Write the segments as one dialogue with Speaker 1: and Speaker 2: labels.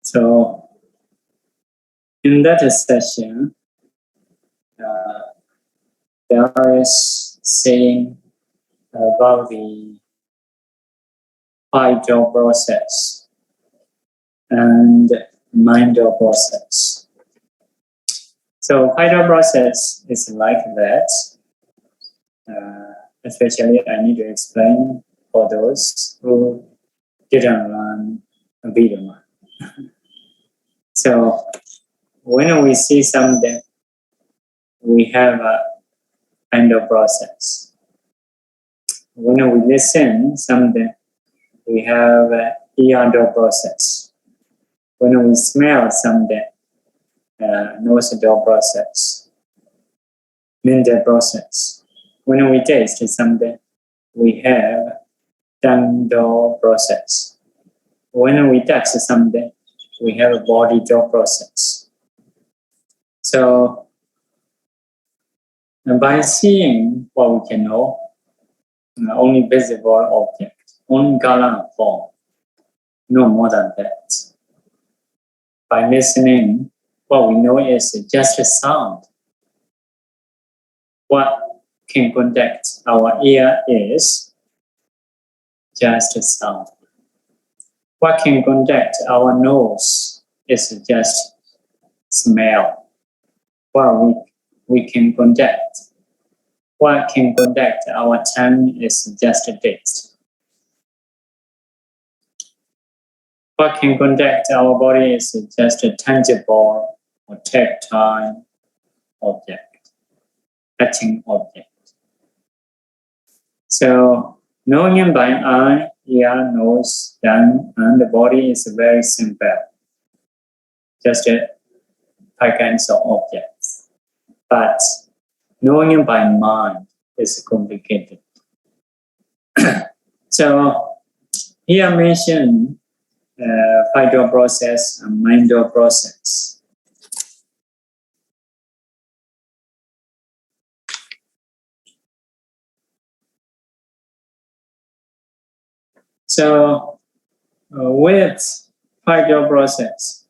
Speaker 1: So, in that session, there is saying about the five-door process and mind-door process. So, five-door process is like that. Especially, I need to explain for those who didn't learn Vidama. So, when we see something, we have a kind of process. When we listen something, we have a ear process. When we smell something, nose process, mental process. When we taste something, we have tongue process. When we touch something, we have a body process. So, by seeing what we can know, only visible object, only color and form, no more than that. By listening, what we know is just a sound. What can contact our ear is just a sound. What can contact our nose is just smell. What we can contact. What can contact our tongue is just a taste. What can contact our body is just a tangible or tactile object, touching object. So, knowing by eye, ear, nose, tongue, and the body is very simple. Just five kinds of objects. But knowing by mind is complicated. So, here I mentioned five-door process and mind-door process. So, with five-door process,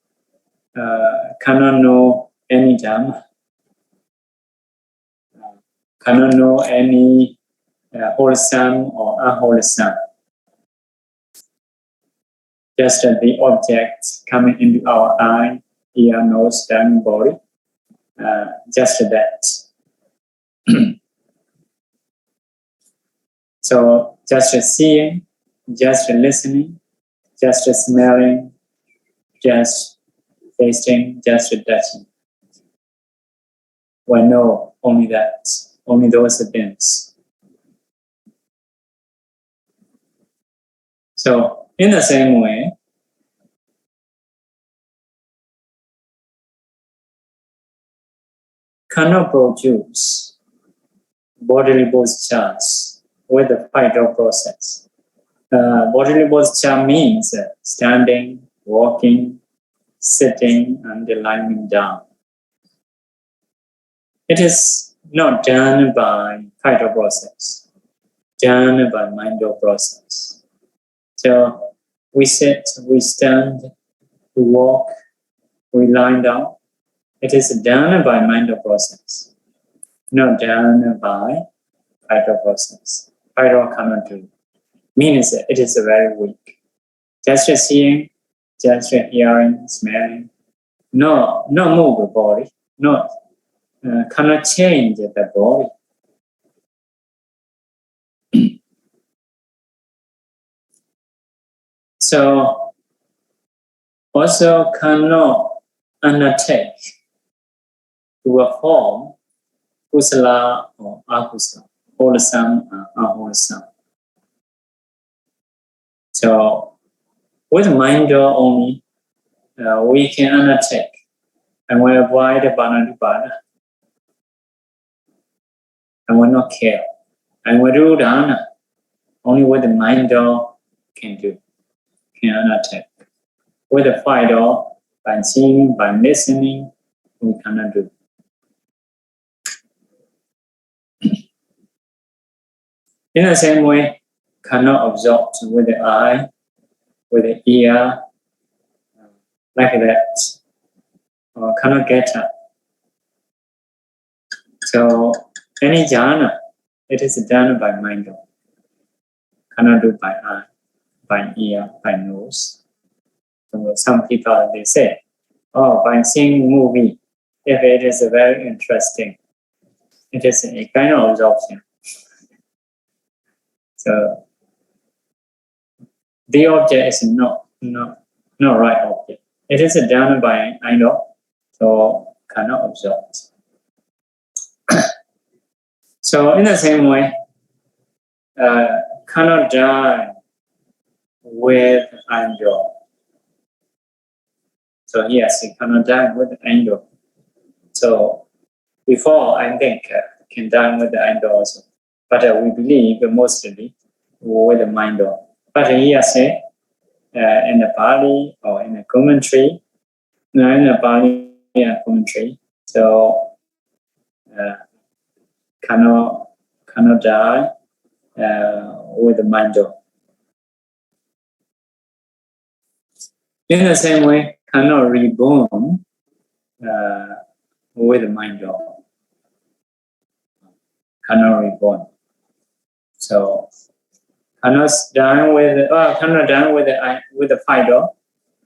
Speaker 1: cannot know any Dhamma, cannot know any wholesome or unwholesome. Just the objects coming into our eye, ear, nose, tongue, body. Just that. So, just seeing, just listening, just smelling, just tasting, just touching. We know only that, only those things. So, in the same way, cannot produce bodily postures with the five-door process. Bodily posture means standing, walking, sitting, and lying down. It is not done by five-door process, done by mind-door process. So we sit, we stand, we walk, we lie down. It is done by mind-door process, not done by five-door process. Five-door cannot do. Means it is very weak. Just seeing, just hearing, smelling. No move the body. Cannot change the body. So, also cannot undertake to a form kusala or akusala, wholesome and unwholesome. So, with mind only, we can undertake and we avoid banadupana. And we not care. And we do dana. Only with the mind can do, can undertake. With the five by seeing, by listening, we cannot do. In the same way, cannot absorb with the eye, with the ear, like that, or cannot get up. So any jhana, it is done by mind. Cannot do by eye, by ear, by nose. So some people, they say, oh, by seeing movie, if it is very interesting, it is a kind of absorption. So the object is not right object. It is done by idol, so cannot absorb. So in the same way, cannot die with idol. So yes, it cannot die with idol. So before I think can die with the idol also, but we believe mostly with the mind. But here say in the Pali or in the commentary, no, in the Pali commentary, so cannot die with the mind. In the same way, cannot reborn with the mind. Cannot reborn. So cannot die with the fighter,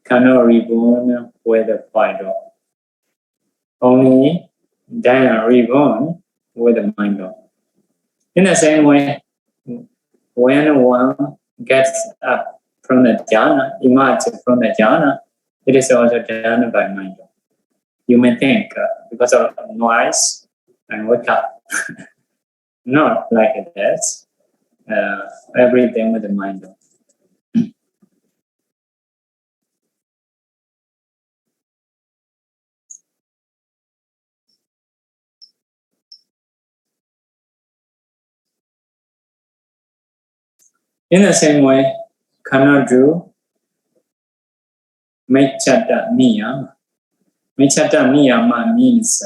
Speaker 1: cannot reborn with the fighter. Only die and reborn with the mind. In the same way, when one gets up from the jhana, emerges from the jhana, it is also done by mind. You may think because of noise and wake up. Not like that. Everything with the mind. In the same way, cannot do mechata niyama. Mechata niyama means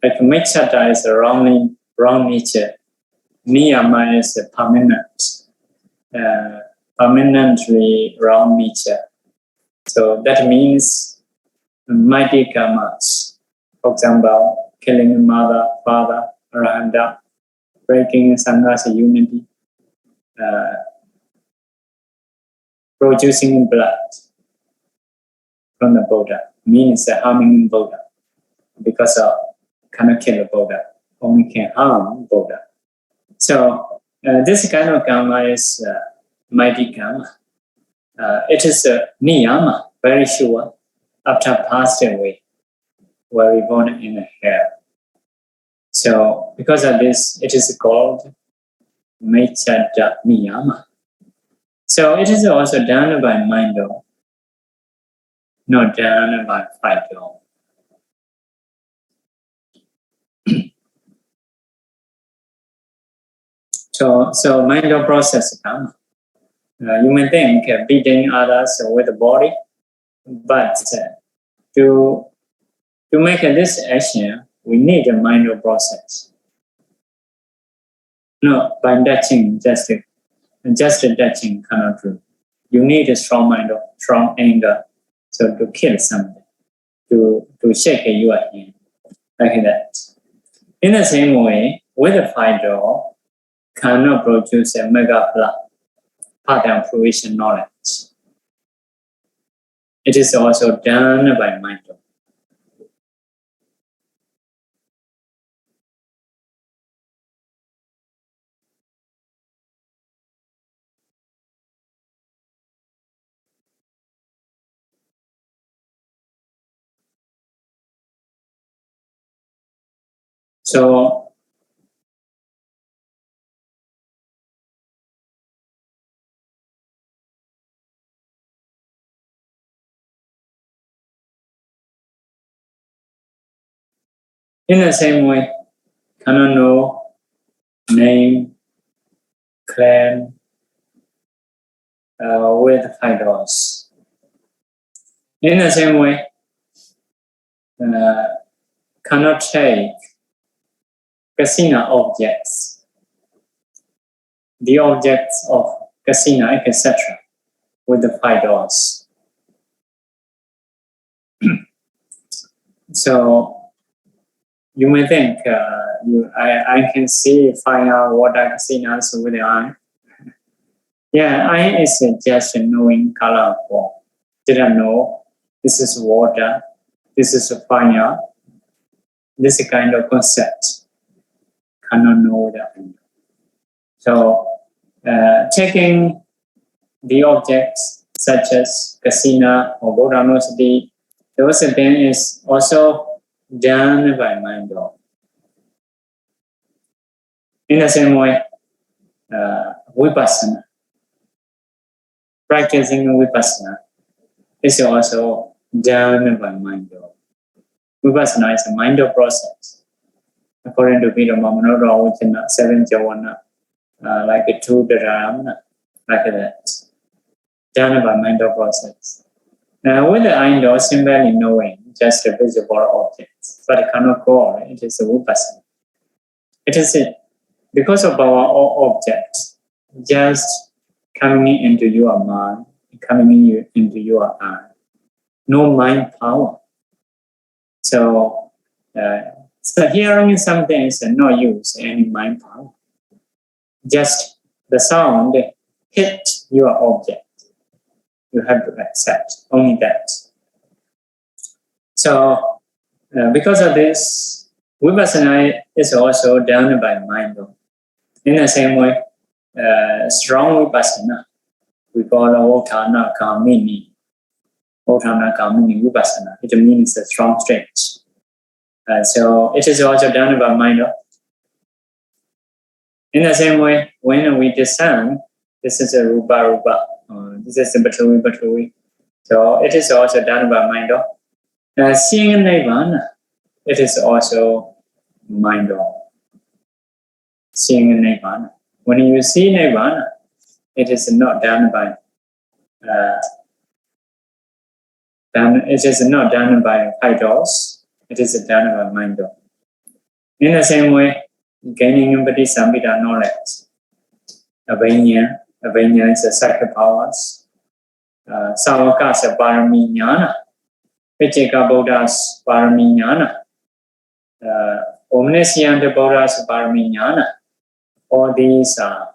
Speaker 1: like mechata is a wrong nature. Niyama is a permanently wrong nature. So that means mighty kammas. For example, killing a mother, father, arahanta, breaking sanghas unity, producing blood from the Buddha means harming Buddha, because cannot kill the Buddha, only can harm Buddha. So this kind of karma is mighty karma. It is niyama, very sure, after passing away, were reborn in a hell. So because of this, it is called mechata niyama. So it is also done by mind, not done by fight. So mind process karma. You may think beating others with the body, but to make this action, we need a mind process. No, by touching, just touching cannot do. You need a strong mind, strong anger, so to kill something, to shake your hand, like that. In the same way, with the fighter, cannot produce a mega pattern fruition knowledge. It is also done by mind. So in the same way, cannot know name, clan with fighters. In the same way, cannot take kasina objects, the objects of kasina, etc., with the 5 doors. So you may think I can see 5 water kasinas with the eye. Yeah, eye is just knowing color form. Didn't know this is water, this is a fire. This kind of concept cannot know that. So taking the objects such as kasina or bodhanosati, those things is also done by mind. In the same way, vipassana, practicing vipassana is also done by mind. Vipassana is a mind process. According to Peter Mamanoda, 7 Javana, like a 2 DHAMMA, like that. Done by mind process. Now, with the eye, simply knowing just a visible objects, but it cannot go. It is a vipassana. It is because of our object just coming into your mind, coming into your eye. No mind power. So hearing something is not use any mind power. Just the sound hit your object. You have to accept only that. So because of this, vipassana is also done by mind. In the same way, strong vipassana, we call Othana Kamini. Othana Kamini vipassana. It means a strong strength. So it is also done by mind. In the same way, when we discern, this is a rupa, this is a batui. So it is also done by mind. Seeing nirvana, it is also mind. Seeing nirvana. When you see nirvana, it is not done by it is not done by 5 doors. It is done by mind. In the same way, gaining Sambhita knowledge. Avanya is a psychic powers. Savakasa Parami Jnana. Vichika Buddha's Parami Jnana. Omniscient Buddha's Parami Jnana. All these are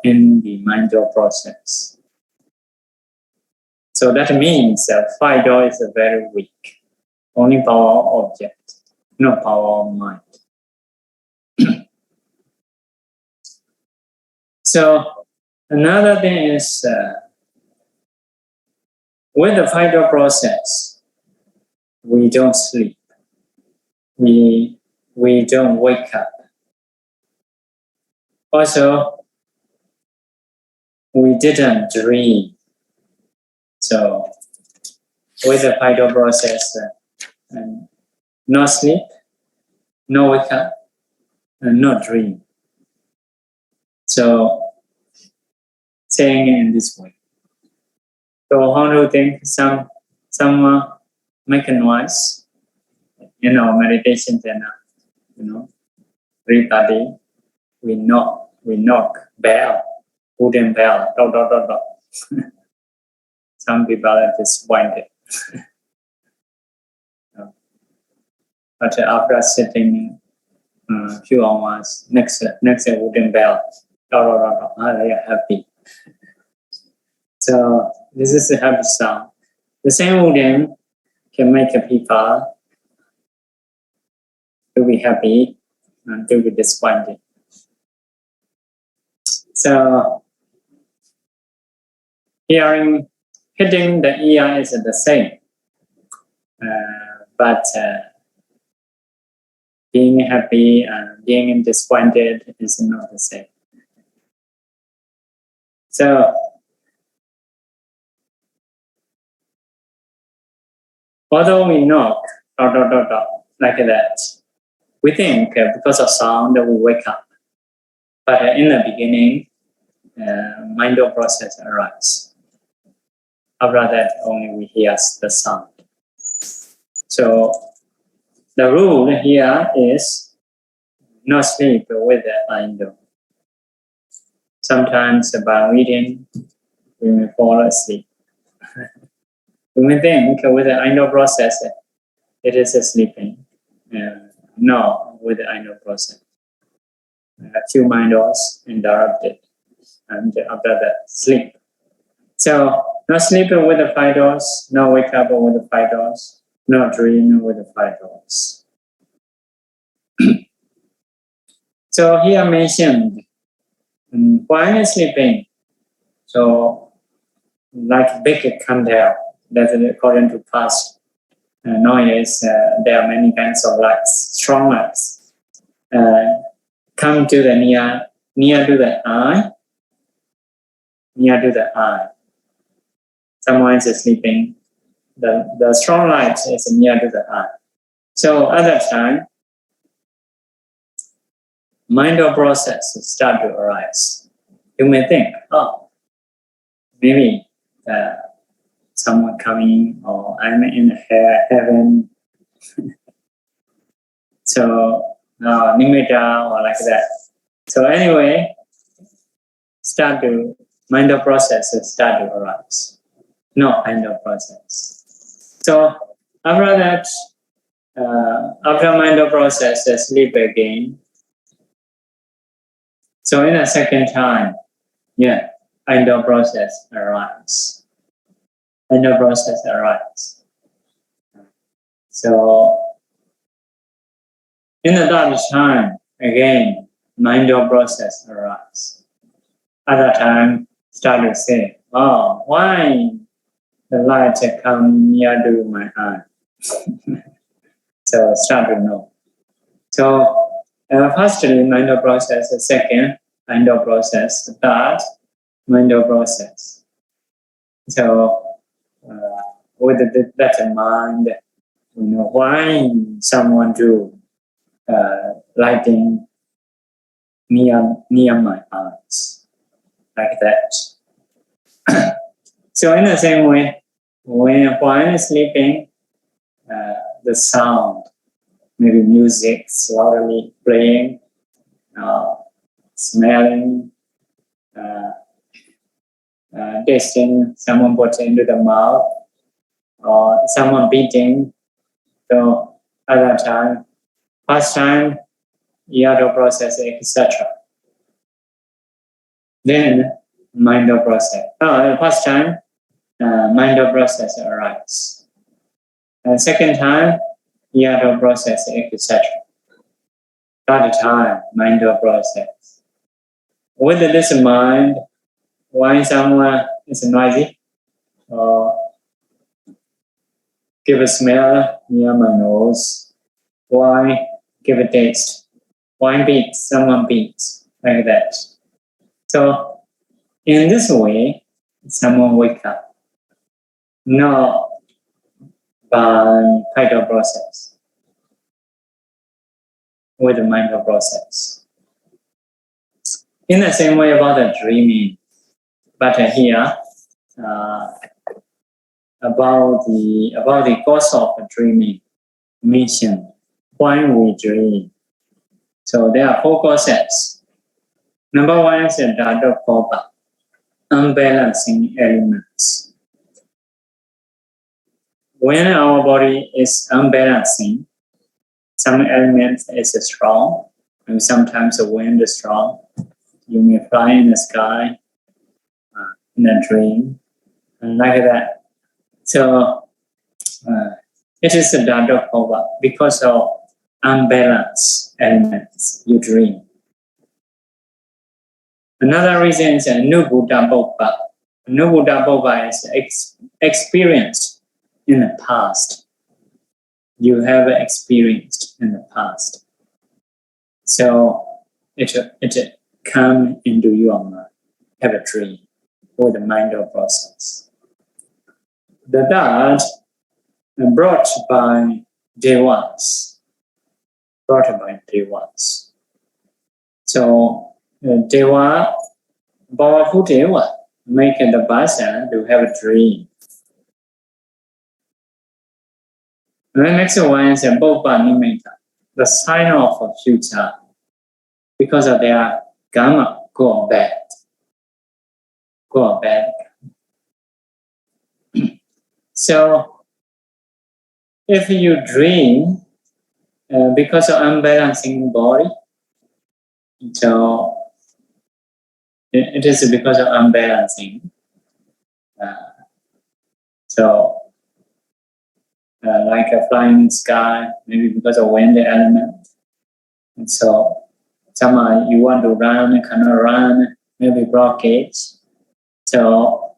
Speaker 1: in the mind process. So that means 5 doors is very weak. Only power of object, no power of mind. So another thing is with the 5 door process, we don't sleep. We don't wake up. Also, we didn't dream. So with the 5 door process, no sleep, no wake up, and no dream. So saying it in this way. So how do you think some make a noise in our meditation and everybody we knock bell, wooden bell, dot. Some people are disappointed. But after sitting a few hours, next wooden bell, they are happy. So this is a happy sound. The same wooden can make people to be happy and to be disappointed. So hitting the ear is the same, but being happy and being disappointed is not the same. So although we knock, like that, we think because of sound we wake up. But in the beginning, mind process arises. After that, only we hear the sound. So the rule here is not sleep with the idol. Sometimes by reading, we may fall asleep. We may think with the idol process, it is a sleeping. No, with the idol process. A few minders interrupted, and after that, sleep. So, not sleeping with the 5 doors, not wake up with the 5 doors, not dream with the 5 doors. So here mentioned, why is sleeping? So, like big candle, that's according to past knowledge, there are many kinds of lights, strong lights. Come to the near to the eye, near to the eye. Someone is sleeping, the strong light is near to the eye. So at that time, mental process start to arise. You may think, oh, maybe someone coming, or I'm in heaven. So nimitta or like that. So anyway, mental processes start to arise. No mental process. So after that, after mental process, sleep again. So in a second time, mental process arises. Mental process arises. So in the third time, again, mental process arises. At that time, start to say, oh, why the light come near to my eye? So start to know. So firstly, mental process, second, mental process, third, mental process. So with that in mind, we know why someone do lighting near my eyes, like that. So in the same way, when sleeping, the sound, maybe music loudly playing, smelling, tasting, someone put into the mouth, or someone beating. So at that time, first time, mental process, etc. Then mental process. First time, mental process arises. Second time, mental process, etc. Third time, mental process. With this mind, why someone is noisy, or give a smell near my nose, why give a taste, why beats, someone beats, like that. So in this way, someone wake up, not by mental process, with the mental process. In the same way about the dreaming, but here about the cause of dreaming mentioned why we dream. So there are 4 causes. Number 1 is the doubtful, unbalancing elements. When our body is unbalancing, some elements is strong, and sometimes the wind is strong. You may fly in the sky in a dream, and like that. So it is a doubtful because of unbalanced elements you dream. Another reason is unmovable. Unmovable is experience in the past. You have experienced in the past. So it come into your mind, have a dream with the mental process. The third, brought by Devas. So Deva, powerful Deva, make the person to have a dream. And the next one is the sign of a future, because of their kamma, good or bad. Good or bad. So, if you dream because of unbalancing body, so it is because of unbalancing. Like a flying sky, maybe because of wind element. And so, somehow you want to run, cannot run, maybe blockage. So,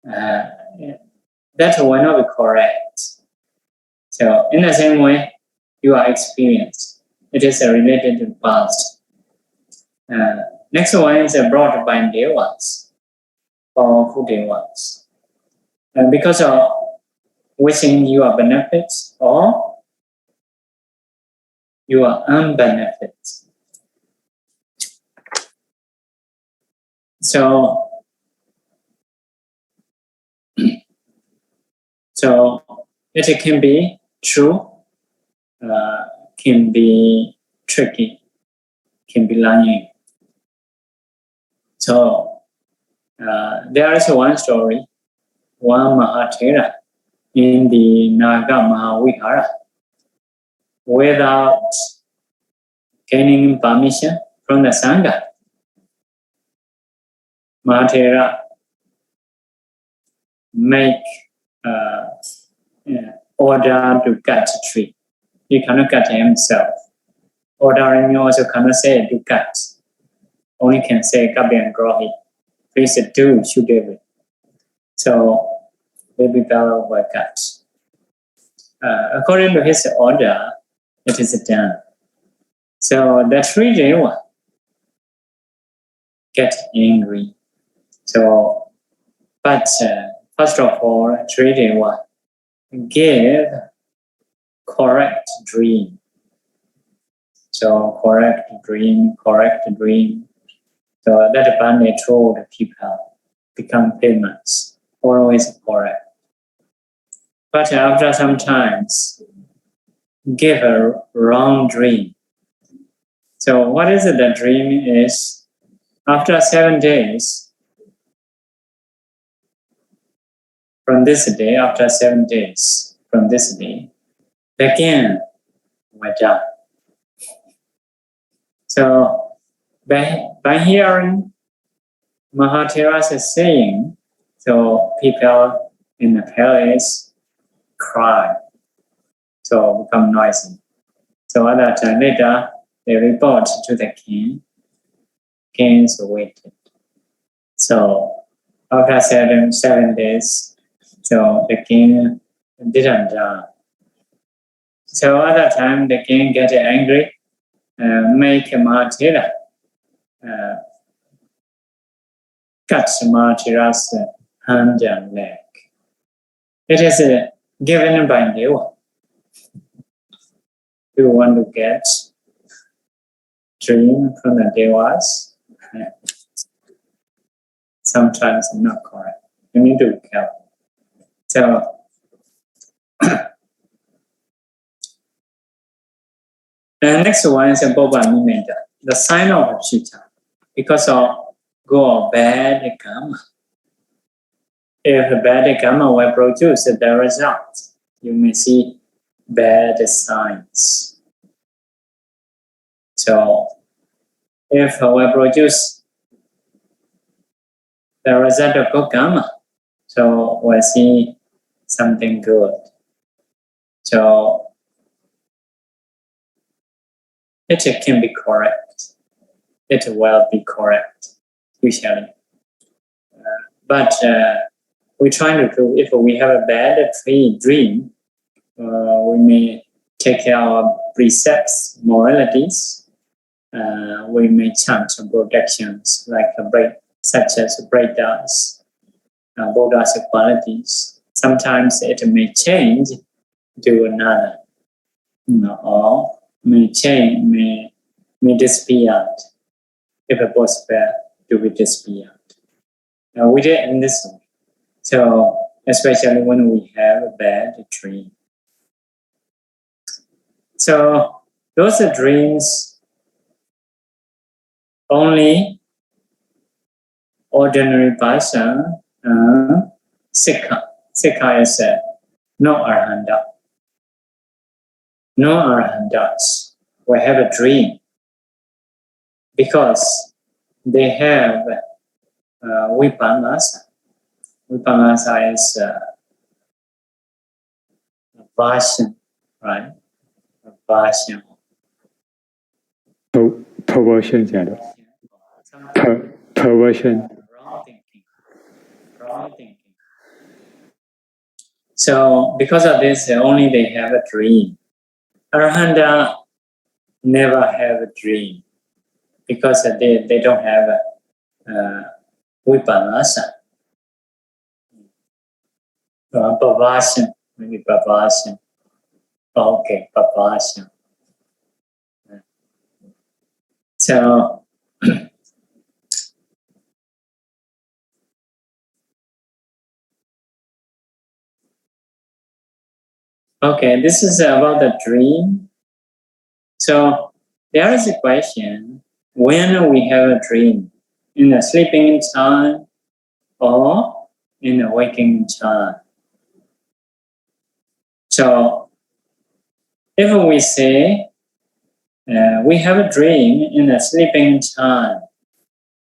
Speaker 1: that will not be correct. So, in the same way, you are experienced. It is related to the past. Next one is brought by Devas, powerful Devas. Because of wishing your benefits or your unbenefits. So it can be true, can be tricky, can be lying. So there is one story, one Mahathera in the Naga Mahavihara, without gaining permission from the Sangha. Mahathera make order to cut a tree. He cannot cut himself. Ordering also cannot say to cut. Only can say Kabi and Grohi. Please do shoot David. So baby fellow were cut. According to his order, it is done. So the tree Deva get angry. So, but first of all, tree Deva give correct dream. So correct dream. So that Bande told people become famous, always correct. But after some times, give a wrong dream. So what is it? The dream is after 7 days, from this day, after 7 days from this day, again were done. So by hearing Mahathera's saying, so people in the palace cry, so become noisy. So at that time later, they report to the king. King waited. So after 7 days, so the king didn't die. So at that time, the king get angry, make Mahathera cut Mahathera's hand and leg. It is given by Deva. You want to get dream from the Devas? Sometimes not correct. You need to be careful. So the next one is the sign of a future. Because of good or bad kamma. If the bad kamma will produce the result, you may see bad signs. So if we produce the result of good kamma, so we'll see something good. So it can be correct. It will be correct, usually. But we're trying to do, if we have a bad dream, we may take our precepts, moralities. We may chant protections like such as Buddha's qualities. Sometimes it may change to another, or may change, may disappear. If it was bad, to be disappeared. We did in this way. So, especially when we have a bad dream. So those are dreams only ordinary person, Sikha is no Arhanta. No Arhantas will have a dream because they have Vipammasa. Vipammasa is aversion, right? Aversion.
Speaker 2: Perversion, perversion.
Speaker 1: Wrong thinking. So because of this, only they have a dream. Arhanta never have a dream because they don't have Vipammasa. Perversion, maybe perversion. Okay, perversion. So okay, this is about the dream. So there is a question: when we have a dream, in the sleeping time or in the waking time? So if we say we have a dream in the sleeping time,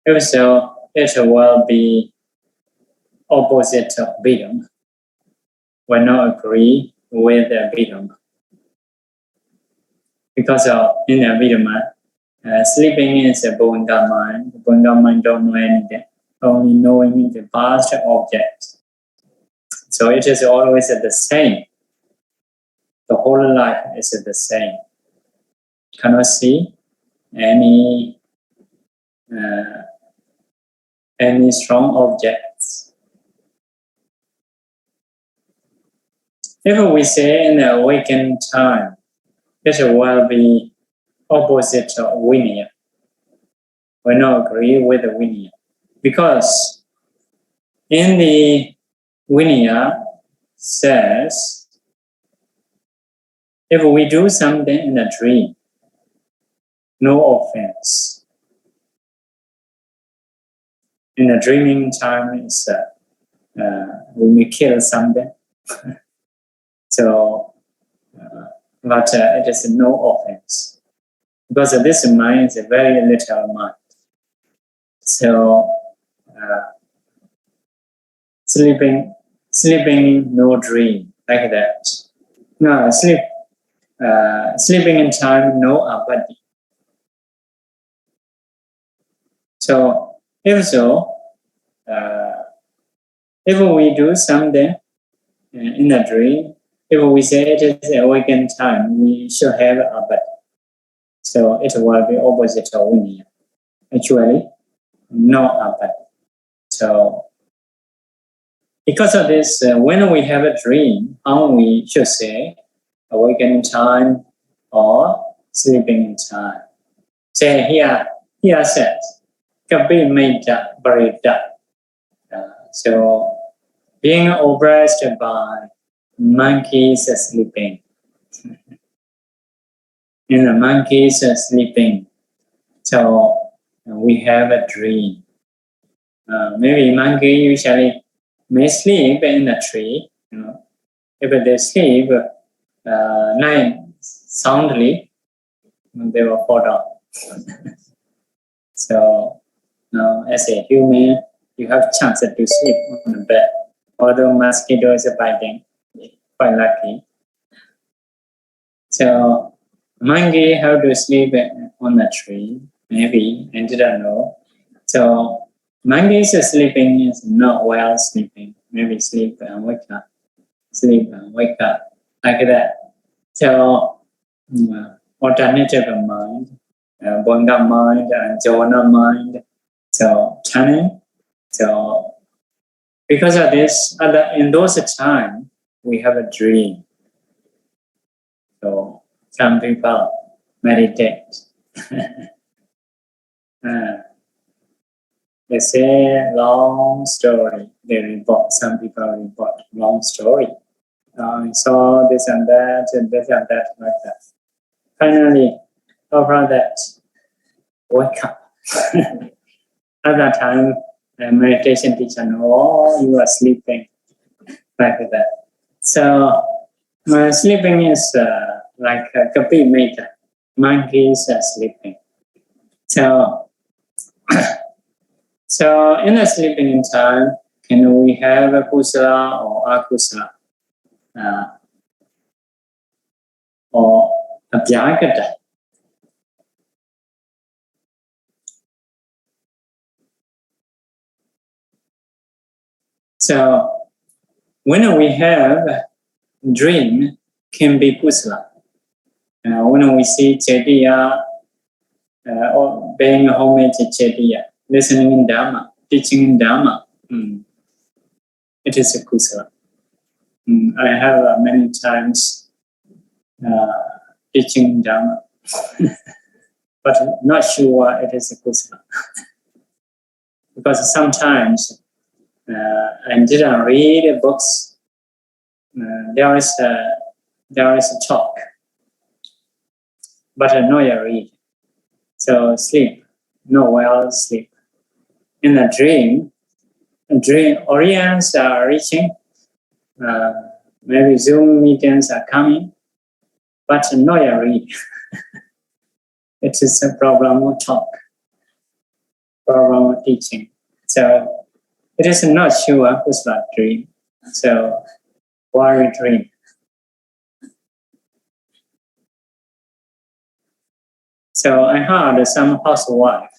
Speaker 1: if so, it will be opposite of Vidam. Will not agree with the Vidam. Because in the Vidama, sleeping is a Bhanga mind. Bhanga mind don't know anything, only knowing the past objects. So it is always the same. The whole life is the same. Cannot see any strong objects. If we say in the awakened time, it will be opposite of Vinaya. We not agree with the Vinaya. Because in the Vinaya says, if we do something in a dream, no offense. In the dreaming time, it's, we may kill something. So, but it is no offense. Because this mind is a very little mind. So, sleeping, no dream, like that. No, sleeping in time, no abadi. So, if so, if we do something in a dream, if we say it is awakened time, we should have abadi. So it will be opposite of Vinaya. Actually, no abadi. So because of this, when we have a dream, we should say awakening time or sleeping time. Say here says, Kapi Meta Parita. So being oppressed by monkeys sleeping. And the monkeys are sleeping. So we have a dream. Maybe monkey usually may sleep in a tree. If they sleep night soundly, they will fall down. So as a human, you have chance to sleep on the bed. Although mosquitoes are biting, quite lucky. So monkey have to sleep on a tree, maybe, I didn't know. So monkeys sleeping is not well sleeping. Maybe sleep and wake up, sleep and wake up, like that. So alternative mind, Bhanga mind, and Jhana mind. So channeling. So because of this, in those times, we have a dream. So some people meditate. They say long story. They report. Some people report long story. I saw this and that, like that. finally, after that, wake up. At that time, the meditation teacher knows, oh, you are sleeping, like that. So, sleeping is like a kapi meta. Monkeys are sleeping. So, so in the sleeping time, can we have a kusala or akusala? Or abhyagata? So, when we have dream, can be kusala. When we see chetiya, or paying homage to chetiya, listening in Dhamma, teaching in Dhamma, it is a kusala. I have many times teaching Dhamma, but not sure it is a kusala. Because sometimes I didn't read books. There is a talk, but no I read. So sleep, no well sleep. In a dream audience are reaching. Maybe Zoom meetings are coming, but no I read. It is a problem of talk, problem of teaching. So it is not sure who's that dream. So worry dream. So I heard some housewife.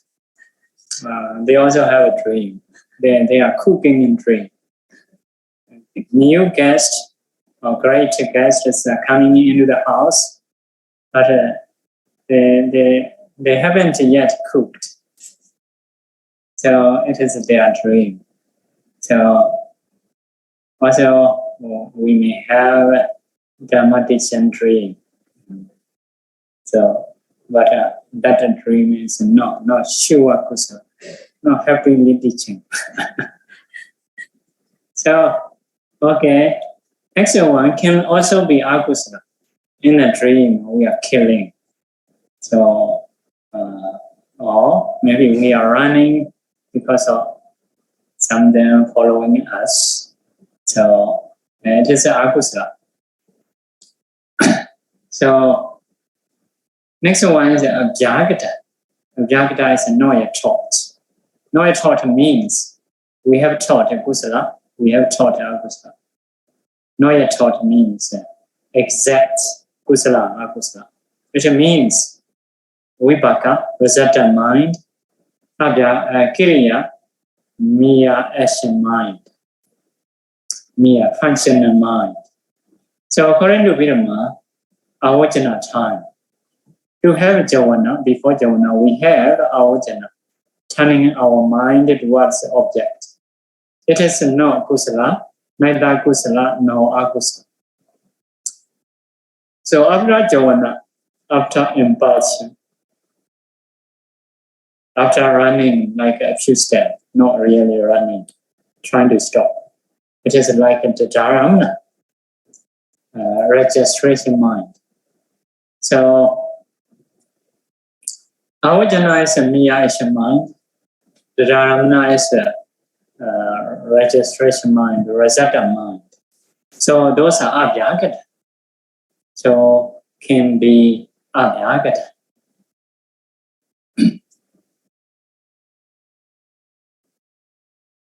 Speaker 1: They also have a dream. They are cooking in dream. New guests or great guests are coming into the house, but they haven't yet cooked. So it is their dream. So also we may have Dhamma teaching dream. So, but that dream is not sure kusala, not happily teaching. So, okay, next one can also be akusala. In a dream, we are killing. So, or maybe we are running because of someone following us. So, it is akusala. So, next one is abhyagata. Abhyagata is Noya taught. Noya taught means we have taught kusala, we have taught akusala. Noya taught means exact kusala, akusala. Which means vipaka, result of mind, kiriya, miya action mind, miya functional mind. So according to Vidhamma, avajana time. To have javana, before javana, we have avajana, turning our mind towards the object. It is no kusala, neither kusala nor akusala. So after javana, after impulsion, after running like a few steps, not really running, trying to stop. It is like a DHAMMA, registration mind. So avajana is a miya action mind. DHAMMA is a registration mind, rasata mind. So those are abhyagata. So can be abhyagata.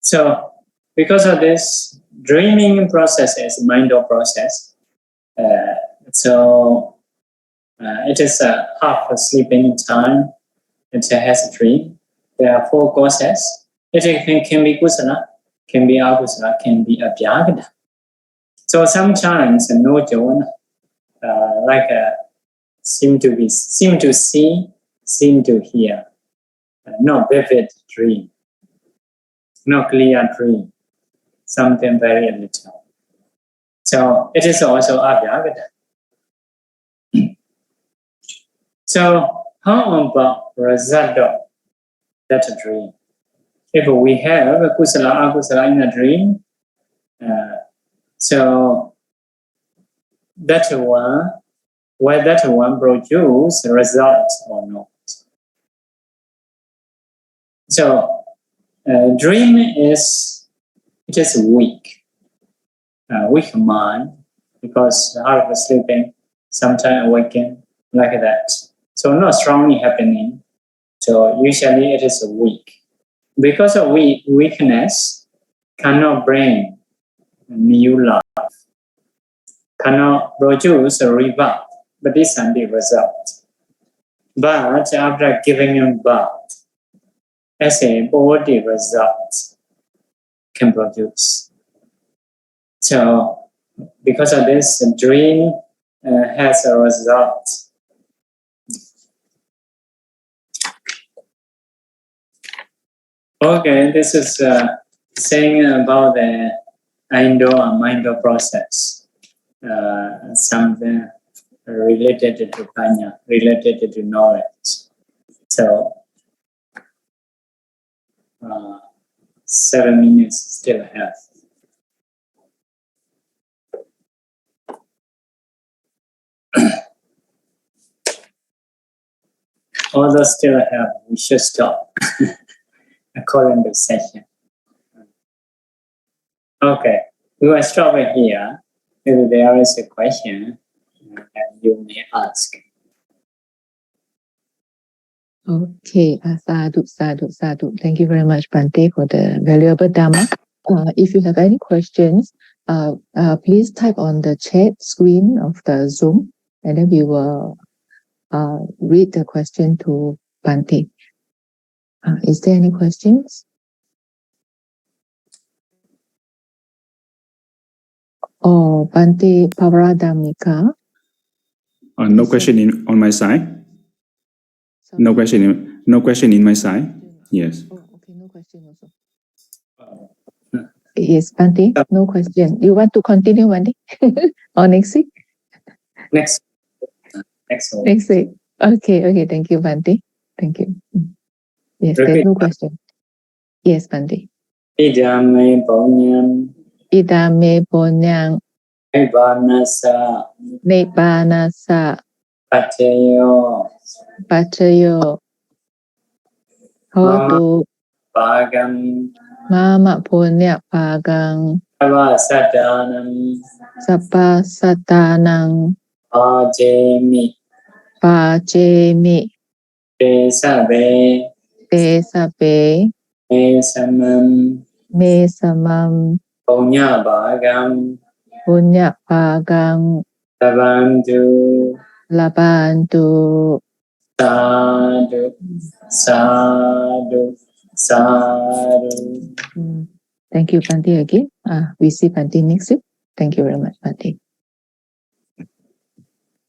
Speaker 1: So because of this, dreaming process is a mental process. So it is a half sleeping time. It has a dream. There are 4 causes. It can be kusala, can be akusala, can be abhyagata. So sometimes no javana, like seem to see, seem to hear, no vivid dream, no clear dream, something very little. So it is also abhyagata. So how about result of that dream? If we have a kusala, akusala in a dream, so that one whether that one produce results or not. So, dream is weak, weak mind, because out of sleeping, sometimes awaken like that. So not strongly happening. So usually it is weak. Because of weakness, cannot bring new life, cannot produce a rebirth, but this is the result. But after giving him birth, as a body result can produce. So because of this, the dream has a result. Okay, this is saying about the Indo and Mindo process, something related to Panya, related to knowledge. So, 7 minutes still have. Although still have, we should stop according to session. Okay, we will stop it here. If there is a question, you may ask.
Speaker 2: Okay, sadhu, sadhu, sadhu. Thank you very much, Bhante, for the valuable Dhamma. If you have any questions, please type on the chat screen of the Zoom, and then we will read the question to Bhante. Is there any questions? Oh, Bhante Pavaradhamika.
Speaker 3: No question on my side.
Speaker 2: Sorry?
Speaker 3: No question in my side. Yes.
Speaker 2: Oh, okay, no question also. Yes, Bhante, no question. You want to continue, Bhante? Or next week?
Speaker 1: Next one.
Speaker 2: Next week. Okay, thank you, Bhante. Thank you. Yes, there's no question. Yes, Bhante.
Speaker 1: Idame Bonyam
Speaker 2: Idame Bonyang Nebbanasa Pachayo Hotu
Speaker 1: Bhagam
Speaker 2: Mama Punya Pagang Sabbāsatanang
Speaker 1: Ajemi
Speaker 2: Pajemi
Speaker 1: Pesabe
Speaker 2: Pesabe Mesamam
Speaker 1: Punya Bhagam
Speaker 2: Punya Pagang Labantu Sadhu. Thank you, Bhante, again. We see Bhante next week. Thank you very much, Bhante.